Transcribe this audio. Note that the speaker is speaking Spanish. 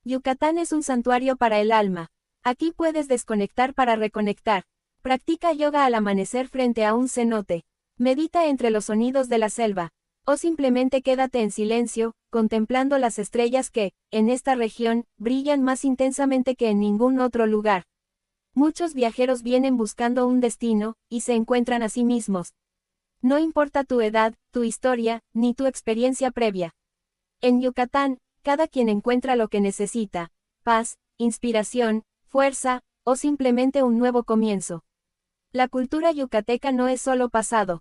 Yucatán es un santuario para el alma. Aquí puedes desconectar para reconectar. Practica yoga al amanecer frente a un cenote. Medita entre los sonidos de la selva. O simplemente quédate en silencio, contemplando las estrellas que, en esta región, brillan más intensamente que en ningún otro lugar. Muchos viajeros vienen buscando un destino, y se encuentran a sí mismos. No importa tu edad, tu historia, ni tu experiencia previa. En Yucatán, cada quien encuentra lo que necesita: paz, inspiración, fuerza, o simplemente un nuevo comienzo. La cultura yucateca no es solo pasado.